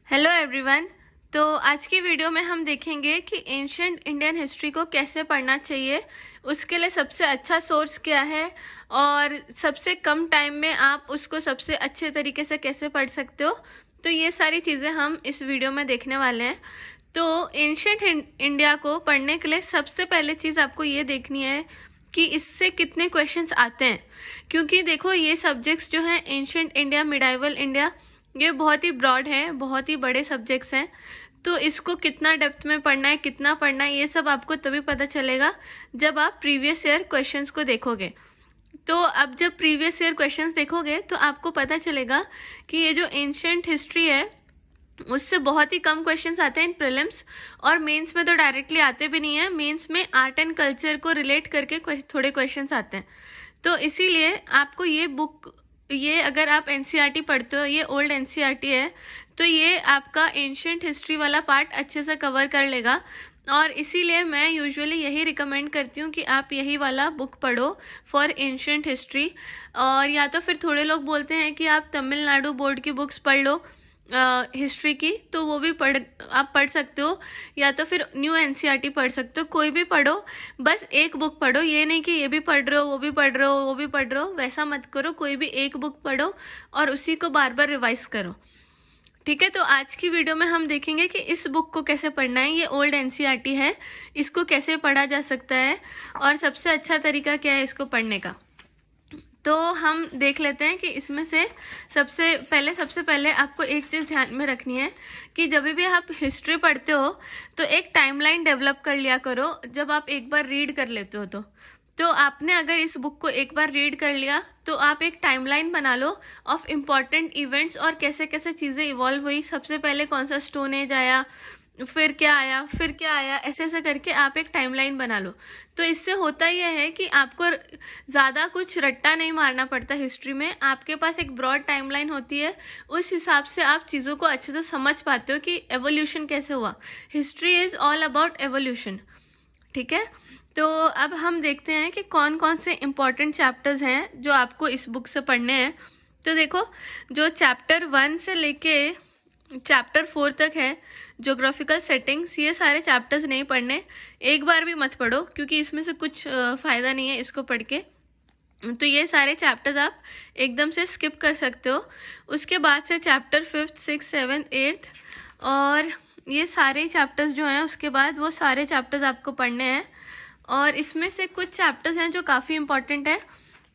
Hello everyone. तो आज की वीडियो में हम देखेंगे कि एंशिएंट इंडियन हिस्ट्री को कैसे पढ़ना चाहिए, उसके लिए सबसे अच्छा सोर्स क्या है और सबसे कम टाइम में आप उसको सबसे अच्छे तरीके से कैसे पढ़ सकते हो। तो ये सारी चीज़ें हम इस वीडियो में देखने वाले हैं। तो एंशिएंट इंडिया को पढ़ने के लिए सबसे पहले चीज़ आपको ये देखनी है कि इससे कितने क्वेश्चंस आते हैं, क्योंकि देखो ये सब्जेक्ट्स जो हैं एंशिएंट इंडिया, मिडाइवल इंडिया, ये बहुत ही ब्रॉड है, बहुत ही बड़े सब्जेक्ट्स हैं। तो इसको कितना डेप्थ में पढ़ना है, कितना पढ़ना है, ये सब आपको तभी पता चलेगा जब आप प्रीवियस ईयर क्वेश्चंस को देखोगे। तो अब जब प्रीवियस ईयर क्वेश्चंस देखोगे तो आपको पता चलेगा कि ये जो एंशिएंट हिस्ट्री है उससे बहुत ही कम क्वेश्चंस आते हैं इन प्रीलिम्स, और मेंस में तो डायरेक्टली आते भी नहीं है। मेंस में आर्ट एंड कल्चर को रिलेट करके थोड़े क्वेश्चंस आते हैं। तो इसीलिए आपको ये बुक, ये अगर आप एनसीईआरटी पढ़ते हो, ये ओल्ड एनसीईआरटी है, तो ये आपका एंशिएंट हिस्ट्री वाला पार्ट अच्छे से कवर कर लेगा। और इसीलिए मैं यूजुअली यही रिकमेंड करती हूँ कि आप यही वाला बुक पढ़ो फॉर एंशिएंट हिस्ट्री। और या तो फिर थोड़े लोग बोलते हैं कि आप तमिलनाडु बोर्ड की बुक्स पढ़ लो हिस्ट्री की, तो वो भी आप पढ़ सकते हो, या तो फिर न्यू एनसीईआरटी पढ़ सकते हो। कोई भी पढ़ो, बस एक बुक पढ़ो। ये नहीं कि ये भी पढ़ रहे हो, वो भी पढ़ रहे हो, वो भी पढ़ रहे हो, वैसा मत करो। कोई भी एक बुक पढ़ो और उसी को बार बार रिवाइज करो, ठीक है। तो आज की वीडियो में हम देखेंगे कि इस बुक को कैसे पढ़ना है। ये ओल्ड एनसीईआरटी है, इसको कैसे पढ़ा जा सकता है और सबसे अच्छा तरीका क्या है इसको पढ़ने का। तो हम देख लेते हैं कि इसमें से सबसे पहले आपको एक चीज़ ध्यान में रखनी है कि जब भी आप हिस्ट्री पढ़ते हो तो एक टाइमलाइन डेवलप कर लिया करो जब आप एक बार रीड कर लेते हो। तो आपने अगर इस बुक को एक बार रीड कर लिया तो आप एक टाइमलाइन बना लो ऑफ इम्पॉर्टेंट इवेंट्स और कैसे कैसे चीज़ें इवॉल्व हुई। सबसे पहले कौन सा स्टोन एज आया, फिर क्या आया, फिर क्या आया, ऐसे ऐसे करके आप एक टाइमलाइन बना लो। तो इससे होता यह है कि आपको ज़्यादा कुछ रट्टा नहीं मारना पड़ता हिस्ट्री में। आपके पास एक ब्रॉड टाइमलाइन होती है, उस हिसाब से आप चीज़ों को अच्छे से समझ पाते हो कि एवोल्यूशन कैसे हुआ। History is all about evolution, ठीक है। तो अब हम देखते हैं कि कौन कौन से इम्पॉर्टेंट चैप्टर्स हैं जो आपको इस बुक से पढ़ने हैं। तो देखो, जो चैप्टर 1 से लेके चैप्टर 4 तक है, ज्योग्राफिकल सेटिंग्स, ये सारे चैप्टर्स नहीं पढ़ने, एक बार भी मत पढ़ो, क्योंकि इसमें से कुछ फ़ायदा नहीं है इसको पढ़ के। तो ये सारे चैप्टर्स आप एकदम से स्किप कर सकते हो। उसके बाद से chapter 5th 6th 7th 8th और ये सारे चैप्टर्स जो हैं उसके बाद वो सारे चैप्टर्स आपको पढ़ने हैं। और इसमें से कुछ चैप्टर्स हैं जो काफ़ी इंपॉर्टेंट है,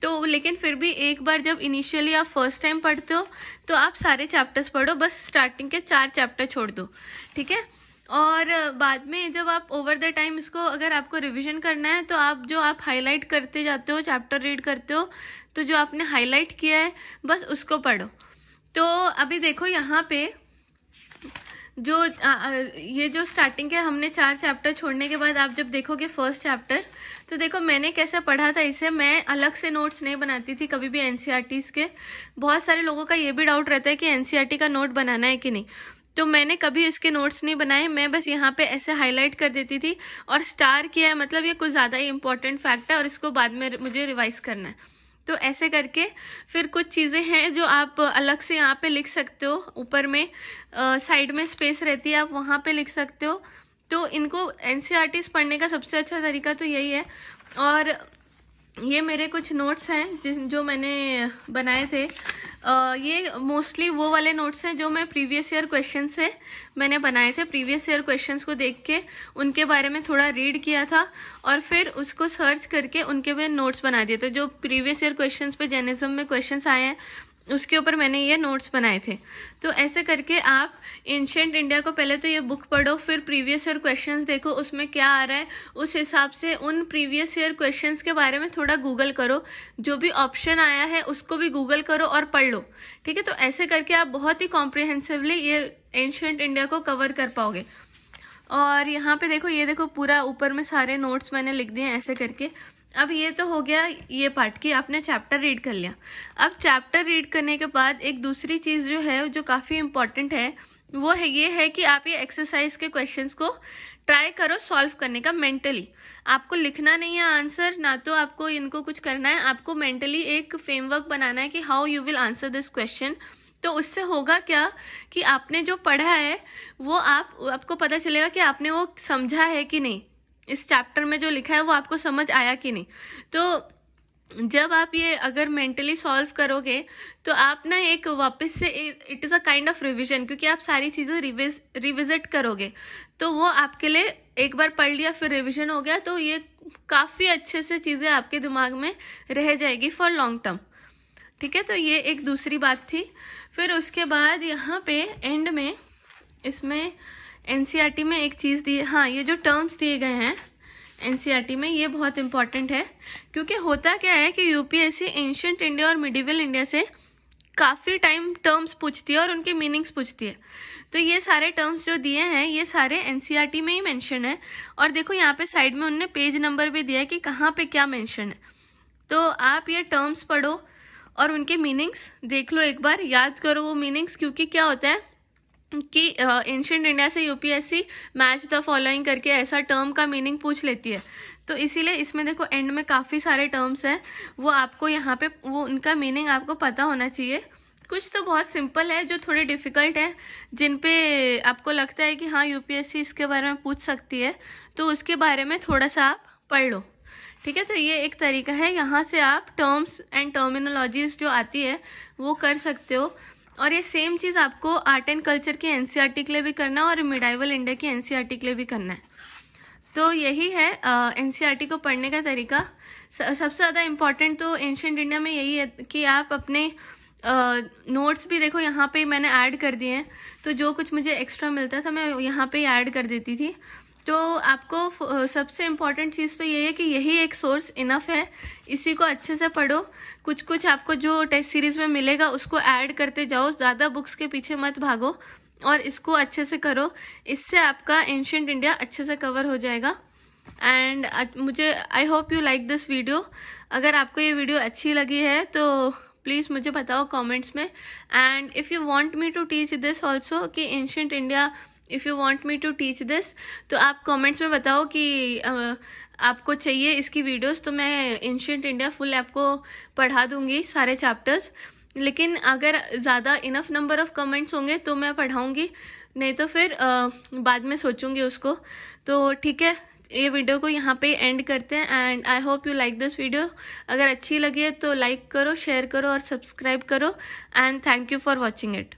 तो लेकिन फिर भी एक बार जब इनिशियली आप फर्स्ट टाइम पढ़ते हो तो आप सारे चैप्टर्स पढ़ो, बस स्टार्टिंग के 4 चैप्टर छोड़ दो, ठीक है। और बाद में जब आप ओवर द टाइम इसको, अगर आपको रिवीजन करना है तो आप हाईलाइट करते जाते हो, चैप्टर रीड करते हो, तो जो आपने हाईलाइट किया है बस उसको पढ़ो। तो अभी देखो यहाँ पे जो ये जो स्टार्टिंग के हमने 4 चैप्टर छोड़ने के बाद आप जब देखोगे फर्स्ट चैप्टर, तो देखो मैंने कैसे पढ़ा था इसे। मैं अलग से नोट्स नहीं बनाती थी कभी भी एनसीईआरटीज़ के। बहुत सारे लोगों का ये भी डाउट रहता है कि एनसीईआरटी का नोट बनाना है कि नहीं, तो मैंने कभी इसके नोट्स नहीं बनाए। मैं बस यहाँ पे ऐसे हाईलाइट कर देती थी और स्टार किया है, मतलब ये कुछ ज़्यादा ही इंपॉर्टेंट फैक्ट है और इसको बाद में मुझे रिवाइज करना है। तो ऐसे करके फिर कुछ चीज़ें हैं जो आप अलग से यहाँ पे लिख सकते हो, ऊपर में साइड में स्पेस रहती है, आप वहाँ पे लिख सकते हो। तो इनको एनसीईआरटीज़ पढ़ने का सबसे अच्छा तरीका तो यही है। और ये मेरे कुछ नोट्स हैं जो मैंने बनाए थे। ये मोस्टली वो वाले नोट्स हैं जो मैं प्रीवियस ईयर क्वेश्चन से मैंने बनाए थे। प्रीवियस ईयर क्वेश्चंस को देख के उनके बारे में थोड़ा रीड किया था और फिर उसको सर्च करके उनके पे नोट्स बना दिए थे। जो प्रीवियस ईयर क्वेश्चंस पे जर्नलिज्म में क्वेश्चंस आए हैं उसके ऊपर मैंने ये नोट्स बनाए थे। तो ऐसे करके आप एंशिएंट इंडिया को पहले तो ये बुक पढ़ो, फिर प्रीवियस ईयर क्वेश्चंस देखो उसमें क्या आ रहा है, उस हिसाब से उन प्रीवियस ईयर क्वेश्चंस के बारे में थोड़ा गूगल करो, जो भी ऑप्शन आया है उसको भी गूगल करो और पढ़ लो, ठीक है। तो ऐसे करके आप बहुत ही कॉम्प्रिहेंसिवली ये एंशिएंट इंडिया को कवर कर पाओगे। और यहाँ पे देखो, ये देखो पूरा ऊपर में सारे नोट्स मैंने लिख दिए ऐसे करके। अब ये तो हो गया ये पार्ट कि आपने चैप्टर रीड कर लिया। अब चैप्टर रीड करने के बाद एक दूसरी चीज़ जो है जो काफ़ी इम्पॉर्टेंट है वो है ये है कि आप ये एक्सरसाइज के क्वेश्चंस को ट्राई करो सॉल्व करने का मेंटली। आपको लिखना नहीं है आंसर, ना तो आपको इनको कुछ करना है, आपको मेंटली एक फ्रेमवर्क बनाना है कि how you will answer this question. तो उससे होगा क्या कि आपने जो पढ़ा है वो आपको पता चलेगा कि आपने वो समझा है कि नहीं, इस चैप्टर में जो लिखा है वो आपको समझ आया कि नहीं। तो जब आप ये अगर मेंटली सॉल्व करोगे तो आप ना एक वापस से it is a kind of revision, क्योंकि आप सारी चीज़ें रिविजिट करोगे, तो वो आपके लिए एक बार पढ़ लिया फिर रिविजन हो गया, तो ये काफ़ी अच्छे से चीज़ें आपके दिमाग में रह जाएगी फॉर लॉन्ग टर्म। ठीक है, तो ये एक दूसरी बात थी। फिर उसके बाद यहाँ पे एंड में इसमें एनसीईआरटी में एक चीज़ दी, हाँ, ये जो टर्म्स दिए गए हैं एनसीईआरटी में ये बहुत इंपॉर्टेंट है, क्योंकि होता क्या है कि यूपीएससी एंशिएंट इंडिया और मिडिवल इंडिया से काफ़ी टाइम टर्म्स पूछती है और उनके मीनिंग्स पूछती है। तो ये सारे टर्म्स जो दिए हैं ये सारे एनसीईआरटी में ही मेंशन है, और देखो यहाँ पे साइड में उनने पेज नंबर भी दिया है कि कहाँ पे क्या मेंशन है। तो आप ये टर्म्स पढ़ो और उनके मीनिंग्स देख लो, एक बार याद करो वो मीनिंग्स, क्योंकि क्या होता है कि एंशिएंट इंडिया से यूपीएससी मैच द फॉलोइंग करके ऐसा टर्म का मीनिंग पूछ लेती है। तो इसीलिए इसमें देखो एंड में काफ़ी सारे टर्म्स हैं, वो आपको यहाँ पे वो उनका मीनिंग आपको पता होना चाहिए। कुछ तो बहुत सिंपल है, जो थोड़े डिफ़िकल्ट है, जिन पे आपको लगता है कि हाँ यूपीएससी इसके बारे में पूछ सकती है, तो उसके बारे में थोड़ा सा आप पढ़ लो। ठीक है, तो ये एक तरीका है, यहाँ से आप टर्म्स एंड टर्मिनोलॉजीज जो आती है वो कर सकते हो। और ये सेम चीज़ आपको आर्ट एंड कल्चर की एनसीईआरटी के लिए भी करना है और मिडाइवल इंडिया की एनसीईआरटी के लिए भी करना है। तो यही है एनसीईआरटी को पढ़ने का तरीका। सबसे ज़्यादा इम्पॉर्टेंट तो एंशिएंट इंडिया में यही है कि आप अपने नोट्स भी देखो यहाँ पे मैंने ऐड कर दिए हैं, तो जो कुछ मुझे एक्स्ट्रा मिलता था मैं यहाँ पे ऐड कर देती थी। तो आपको सबसे इम्पॉर्टेंट चीज़ तो ये है कि यही एक सोर्स इनफ है, इसी को अच्छे से पढ़ो। कुछ कुछ आपको जो टेस्ट सीरीज़ में मिलेगा उसको ऐड करते जाओ, ज़्यादा बुक्स के पीछे मत भागो और इसको अच्छे से करो, इससे आपका एंशिएंट इंडिया अच्छे से कवर हो जाएगा। एंड मुझे I hope you like this video. अगर आपको ये वीडियो अच्छी लगी है तो प्लीज़ मुझे बताओ कमेंट्स में। And if you want me to teach this also कि ancient India, if you want me to teach this, तो आप कमेंट्स में बताओ कि आपको चाहिए इसकी वीडियोस, तो मैं एंशिएंट इंडिया फुल आपको पढ़ा दूंगी सारे चैप्टर्स। लेकिन अगर ज़्यादा इनफ नंबर ऑफ कमेंट्स होंगे तो मैं पढ़ाऊंगी, नहीं तो फिर बाद में सोचूंगी उसको। तो ठीक है, ये वीडियो को यहाँ पे एंड करते हैं। And I hope you like this video. अगर अच्छी लगी है तो लाइक करो, शेयर करो और सब्सक्राइब करो। And thank you for watching it.